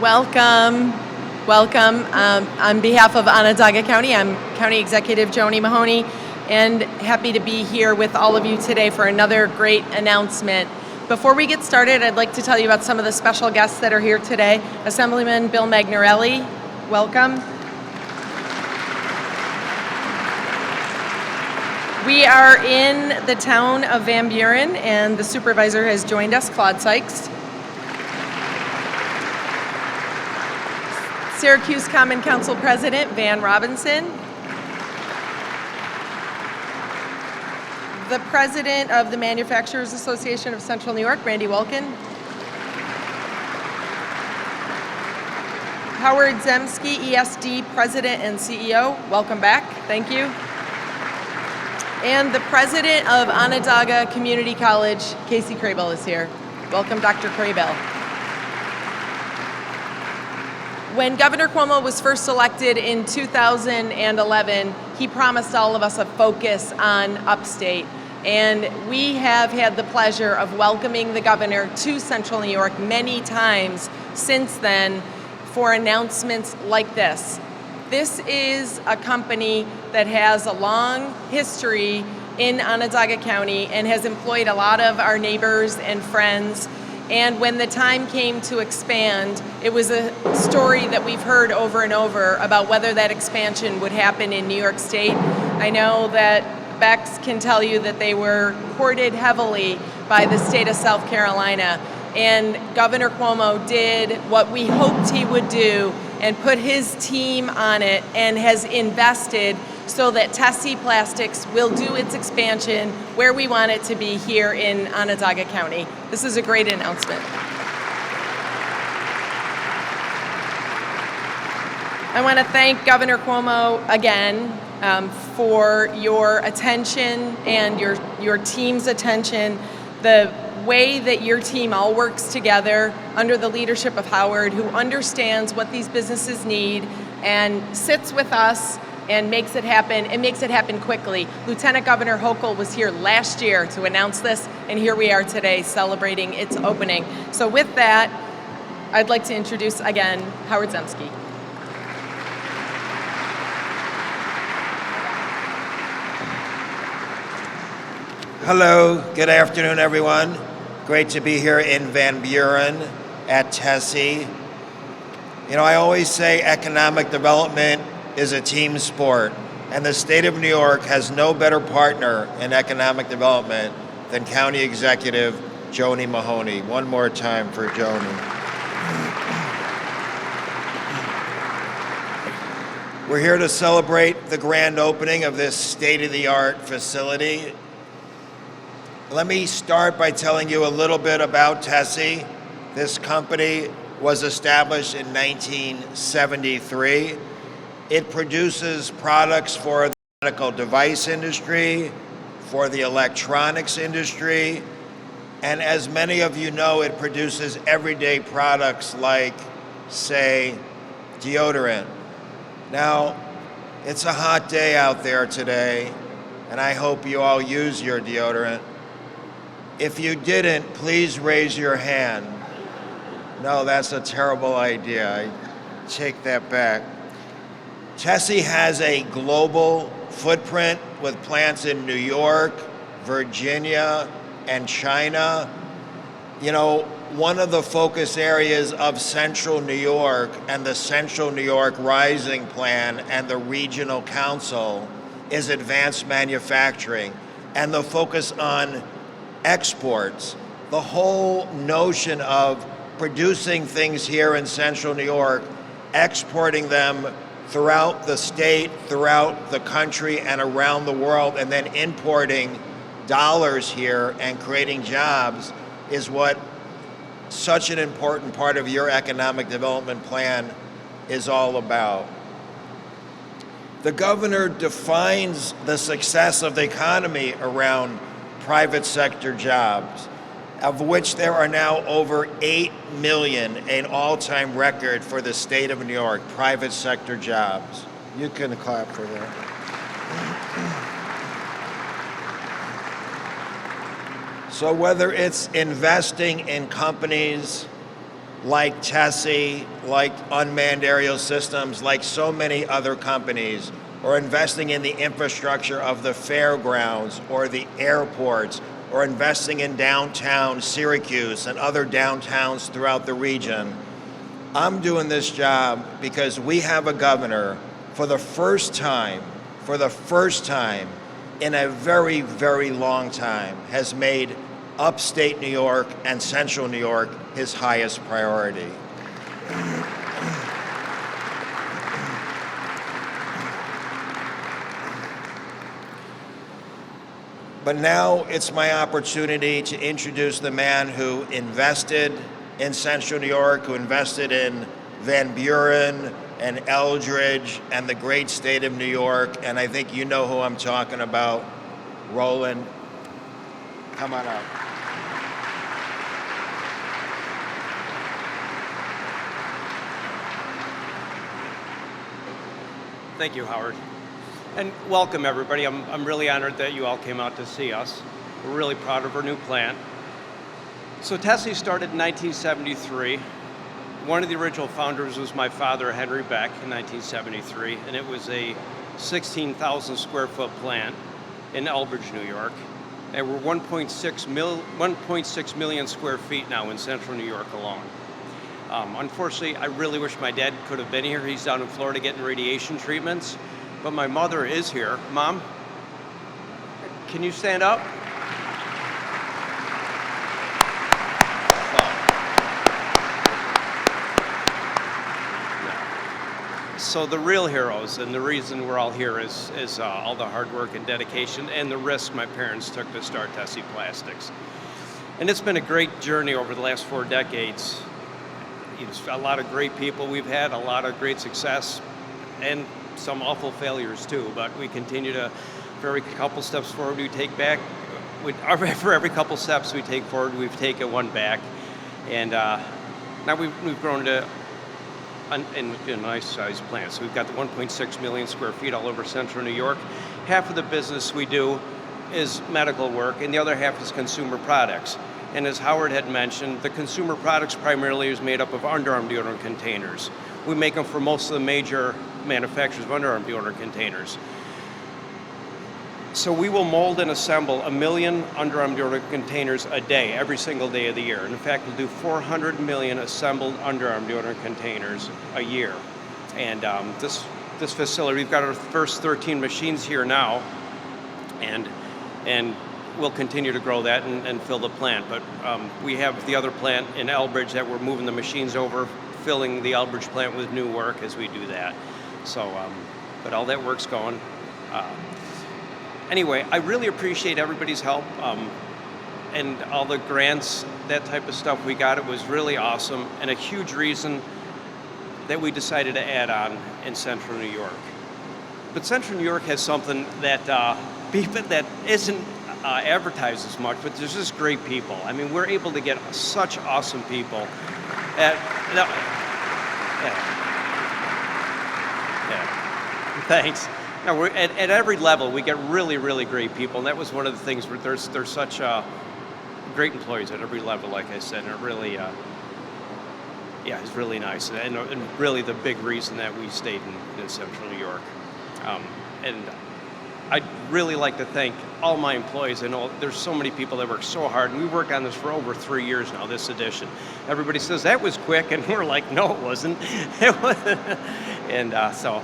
Welcome. Welcome. On behalf of Onondaga County, I'm County Executive Joni Mahoney, and happy to be here with all of you today for another great announcement. Before we get started, I'd like to tell you about some of the special guests that are here today. Assemblyman Bill Magnarelli, welcome. We are in the town of Van Buren, and the supervisor has joined us, Claude Sykes. Syracuse Common Council President Van Robinson. The President of the Manufacturers Association of Central New York, Randy Wilkin. Howard Zemsky, ESD President and CEO. Welcome back. Thank you. And the President of Onondaga Community College, Casey Crable, is here. Welcome, Dr. Crable. When Governor Cuomo was first elected in 2011, he promised all of us a focus on upstate. And we have had the pleasure of welcoming the governor to Central New York many times since then for announcements like this. This is a company that has a long history in Onondaga County and has employed a lot of our neighbors and friends. And when the time came to expand, it was a story that we've heard over and over about whether that expansion would happen in New York State. I know that Bex can tell you that they were courted heavily by the state of South Carolina. And Governor Cuomo did what we hoped he would do and put his team on it and has invested so that Tessy Plastics will do its expansion where we want it to be here in Onondaga County. This is a great announcement. I want to thank Governor Cuomo again for your attention and your team's attention. The way that your team all works together under the leadership of Howard, who understands what these businesses need and sits with us and makes it happen, and makes it happen quickly. Lieutenant Governor Hochul was here last year to announce this, and here we are today celebrating its opening. So with that, I'd like to introduce again Howard Zemsky. Hello, good afternoon, everyone. Great to be here in Van Buren at Tessy. You know, I always say economic development is a team sport, and the state of New York has no better partner in economic development than County Executive Joni Mahoney. One more time for Joni. We're here to celebrate the grand opening of this state-of-the-art facility. Let me start by telling you a little bit about Tessy. This company was established in 1973. It produces products for the medical device industry, for the electronics industry, and as many of you know, it produces everyday products like, say, deodorant. Now, it's a hot day out there today, and I hope you all use your deodorant. If you didn't, please raise your hand. No, that's a terrible idea. I take that back. Tessy has a global footprint with plants in New York, Virginia, and China. You know, one of the focus areas of Central New York and the Central New York Rising Plan and the Regional Council is advanced manufacturing and the focus on exports. The whole notion of producing things here in Central New York, exporting them throughout the state, throughout the country, and around the world, and then importing dollars here and creating jobs is what such an important part of your economic development plan is all about. The governor defines the success of the economy around private sector jobs, of which there are now over 8 million, an all-time record for the state of New York, private sector jobs. You can clap for that. So whether it's investing in companies like Tessy, like Unmanned Aerial Systems, like so many other companies, or investing in the infrastructure of the fairgrounds or the airports, or investing in downtown Syracuse and other downtowns throughout the region. I'm doing this job because we have a governor for the first time in a very, very long time, has made upstate New York and central New York his highest priority. But now it's my opportunity to introduce the man who invested in Central New York, who invested in Van Buren and Eldridge and the great state of New York. And I think you know who I'm talking about. Roland, come on up. Thank you, Howard. And welcome, everybody. I'm really honored that you all came out to see us. We're really proud of our new plant. So Tessy started in 1973. One of the original founders was my father, Henry Beck, in 1973, and it was a 16,000 square foot plant in Elbridge, New York. And we're 1.6 million square feet now in central New York alone. Unfortunately, I really wish my dad could have been here. He's down in Florida getting radiation treatments. But my mother is here. Mom, can you stand up? So the real heroes, and the reason we're all here is all the hard work and dedication and the risk my parents took to start Tessy Plastics. And it's been a great journey over the last 4 decades. A lot of great people we've had, a lot of great success, and some awful failures too, but we continue to, for every couple steps forward we take back, for every couple steps we take forward, we've taken one back. And now we've grown to a nice sized plant. So we've got the 1.6 million square feet all over central New York. Half of the business we do is medical work, and the other half is consumer products. And as Howard had mentioned, the consumer products primarily is made up of underarm deodorant containers. We make them for most of the major manufacturers of underarm deodorant containers. So we will mold and assemble 1 million underarm deodorant containers a day, every single day of the year. And in fact, we'll do 400 million assembled underarm deodorant containers a year. And this facility, we've got our first 13 machines here now, and we'll continue to grow that and fill the plant. But we have the other plant in Elbridge that we're moving the machines over, filling the Elbridge plant with new work as we do that. So, but all that work's going. Anyway, I really appreciate everybody's help and all the grants, that type of stuff we got. It was really awesome and a huge reason that we decided to add on in Central New York. But Central New York has something that that isn't advertised as much, but there's just great people. I mean, we're able to get such awesome people. Thanks. No, we're at every level, we get really, really great people, and that was one of the things where there's such great employees at every level, like I said, and it really, it's really nice, and really the big reason that we stayed in Central New York. And I'd really like to thank all my employees. I know there's so many people that work so hard, and we worked on this for over 3 years now, this edition. Everybody says, that was quick, and we're like, no, it wasn't. And so,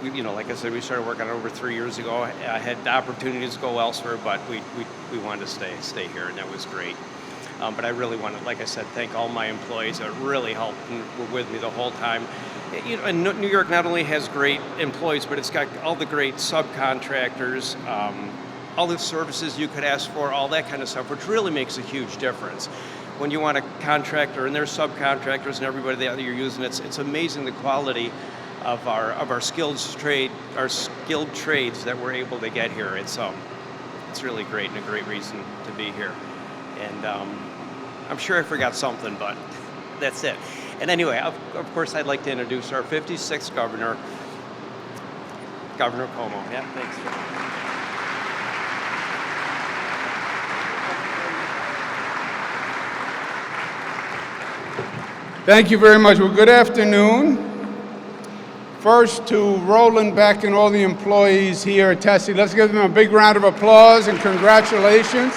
like I said, we started working on it over 3 years ago. I had opportunities to go elsewhere, but we wanted to stay here, and that was great. But I really want to, like I said, thank all my employees that really helped and were with me the whole time. And New York not only has great employees, but it's got all the great subcontractors, all the services you could ask for, all that kind of stuff, which really makes a huge difference. When you want a contractor and their subcontractors and everybody that you're using, it's amazing the quality of our skilled trades that we're able to get here. It's really great and a great reason to be here. And I'm sure I forgot something, but that's it. And anyway, of course, I'd like to introduce our 56th governor, Governor Cuomo. Yeah, thanks. Thank you very much. Well, good afternoon. First to Roland Beck and all the employees here at Tessy. Let's give them a big round of applause and congratulations.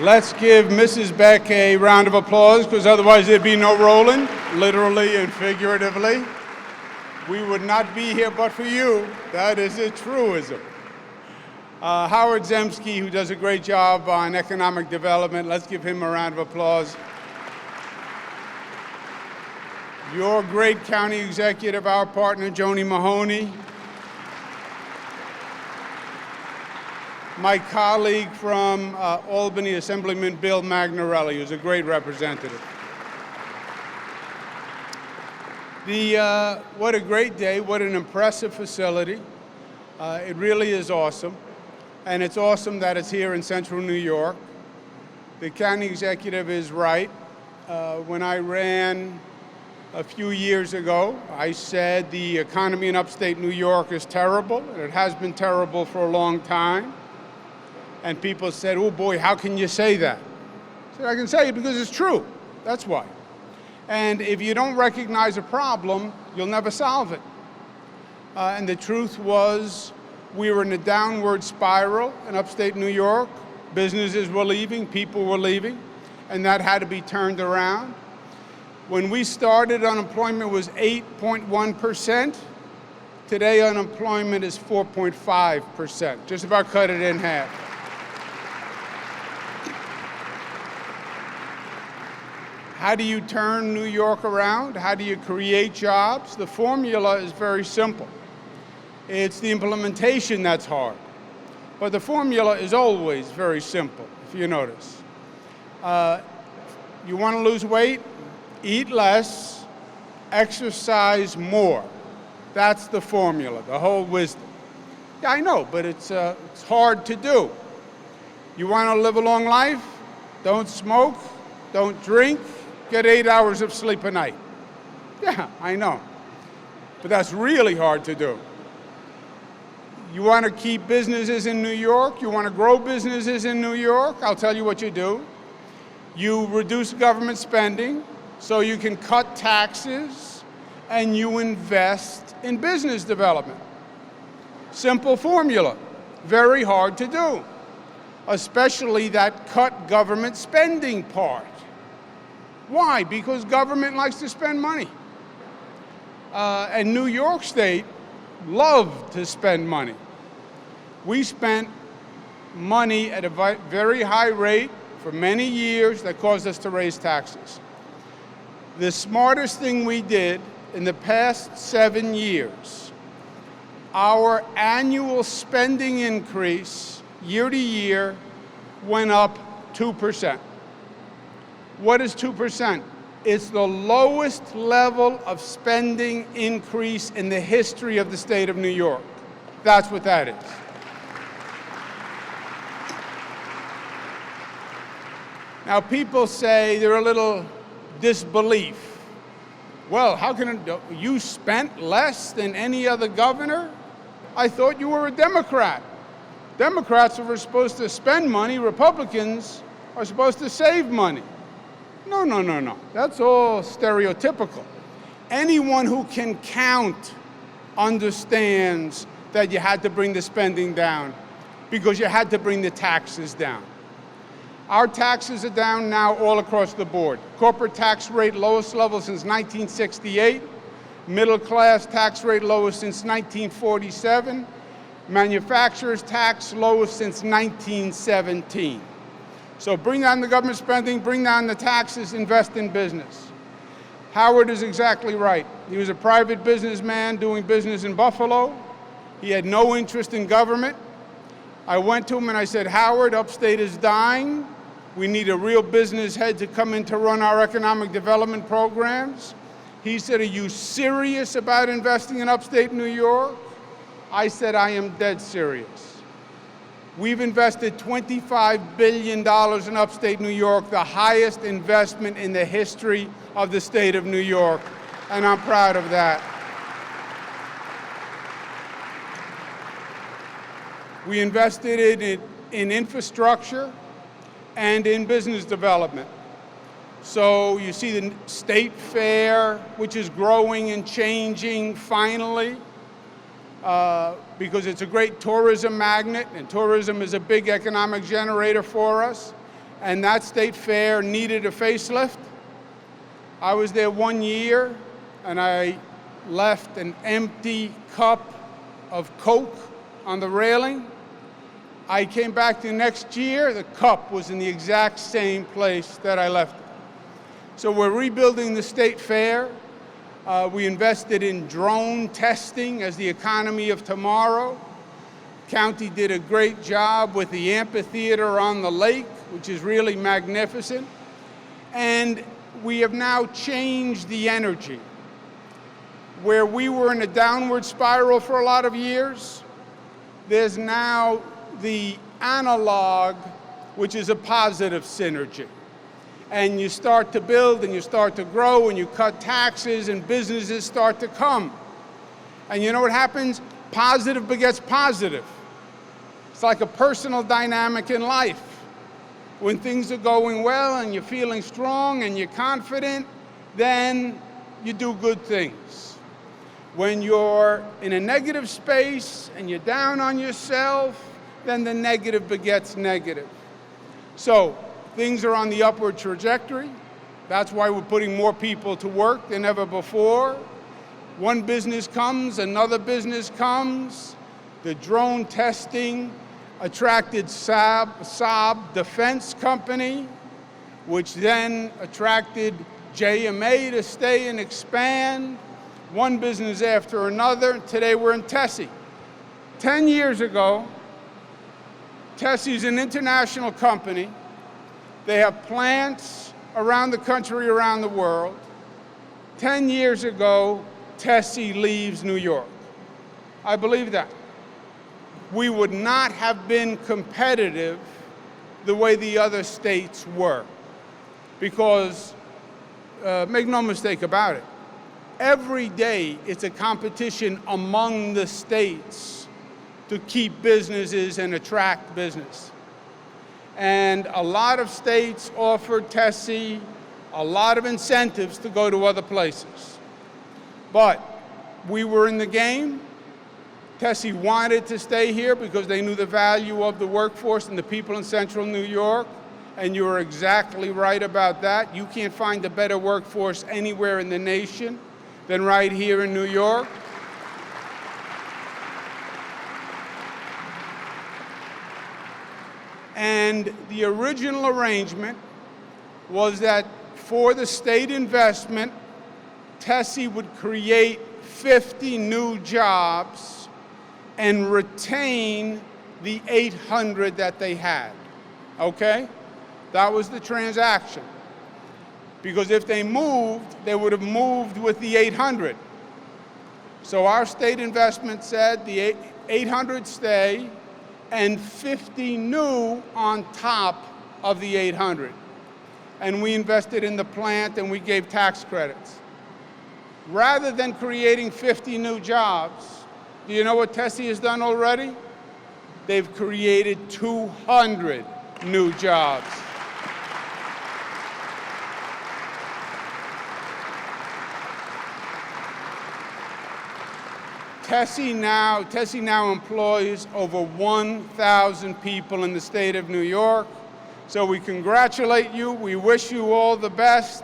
Let's give Mrs. Beck a round of applause, because otherwise there'd be no Roland, literally and figuratively. We would not be here but for you. That is a truism. Howard Zemsky, who does a great job on economic development, let's give him a round of applause. Your great county executive, our partner, Joni Mahoney. My colleague from Albany, Assemblyman Bill Magnarelli, who's a great representative. What a great day, what an impressive facility. It really is awesome. And it's awesome that it's here in central New York. The county executive is right. When I ran a few years ago, I said the economy in upstate New York is terrible, and it has been terrible for a long time. And people said, oh boy, how can you say that? I said, I can say it because it's true. That's why. And if you don't recognize a problem, you'll never solve it. And the truth was, we were in a downward spiral in upstate New York. Businesses were leaving, people were leaving, and that had to be turned around. When we started, unemployment was 8.1%. Today, unemployment is 4.5%. Just about cut it in half. How do you turn New York around? How do you create jobs? The formula is very simple. It's the implementation that's hard. But the formula is always very simple, if you notice. You want to lose weight? Eat less, exercise more. That's the formula, the whole wisdom. Yeah, I know, but it's hard to do. You want to live a long life? Don't smoke, don't drink, get 8 hours of sleep a night. Yeah, I know. But that's really hard to do. You want to keep businesses in New York? You want to grow businesses in New York? I'll tell you what you do. You reduce government spending so you can cut taxes, and you invest in business development. Simple formula, very hard to do, especially that cut government spending part. Why? Because government likes to spend money. And New York State loved to spend money. We spent money at a very high rate for many years that caused us to raise taxes. The smartest thing we did in the past 7 years, our annual spending increase year to year went up 2%. What is 2%? It's the lowest level of spending increase in the history of the state of New York. That's what that is. Now, people say they're a little disbelief. Well, how can you spent less than any other governor? I thought you were a Democrat. Democrats are supposed to spend money. Republicans are supposed to save money. No. That's all stereotypical. Anyone who can count understands that you had to bring the spending down because you had to bring the taxes down. Our taxes are down now all across the board. Corporate tax rate, lowest level since 1968. Middle class tax rate, lowest since 1947. Manufacturers tax, lowest since 1917. So bring down the government spending, bring down the taxes, invest in business. Howard is exactly right. He was a private businessman doing business in Buffalo. He had no interest in government. I went to him and I said, Howard, upstate is dying. We need a real business head to come in to run our economic development programs. He said, are you serious about investing in upstate New York? I said, I am dead serious. We've invested $25 billion in upstate New York, the highest investment in the history of the state of New York, and I'm proud of that. We invested in infrastructure. and in business development. So you see the state fair, which is growing and changing finally, because it's a great tourism magnet, and tourism is a big economic generator for us. And that state fair needed a facelift. I was there 1 year, and I left an empty cup of Coke on the railing. I came back the next year, the cup was in the exact same place that I left it. So we're rebuilding the state fair. We invested in drone testing as the economy of tomorrow. County did a great job with the amphitheater on the lake, which is really magnificent. And we have now changed the energy. Where we were in a downward spiral for a lot of years, there's now the analog, which is a positive synergy. And you start to build and you start to grow and you cut taxes and businesses start to come. And you know what happens? Positive begets positive. It's like a personal dynamic in life. When things are going well and you're feeling strong and you're confident, then you do good things. When you're in a negative space and you're down on yourself, then the negative begets negative. So things are on the upward trajectory. That's why we're putting more people to work than ever before. One business comes, another business comes. The drone testing attracted Saab Defense Company, which then attracted JMA to stay and expand. One business after another. Today we're in Tessy. 10 years ago, Tessy's an international company. They have plants around the country, around the world. 10 years ago, Tessy leaves New York. I believe that. We would not have been competitive the way the other states were. Because, make no mistake about it, every day it's a competition among the states to keep businesses and attract business. And a lot of states offered Tessy a lot of incentives to go to other places. But we were in the game. Tessy wanted to stay here because they knew the value of the workforce and the people in central New York. And you are exactly right about that. You can't find a better workforce anywhere in the nation than right here in New York. And the original arrangement was that for the state investment, Tessy would create 50 new jobs and retain the 800 that they had, okay? That was the transaction. Because if they moved, they would have moved with the 800. So our state investment said the 800 stay and 50 new on top of the 800. And we invested in the plant and we gave tax credits. Rather than creating 50 new jobs, do you know what Tessy has done already? They've created 200 new jobs. Tessy now employs over 1,000 people in the state of New York. So we congratulate you, we wish you all the best,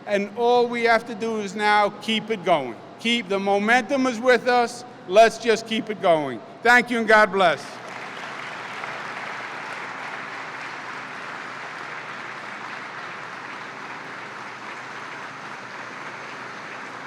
and all we have to do is now keep it going. The momentum is with us, let's just keep it going. Thank you and God bless.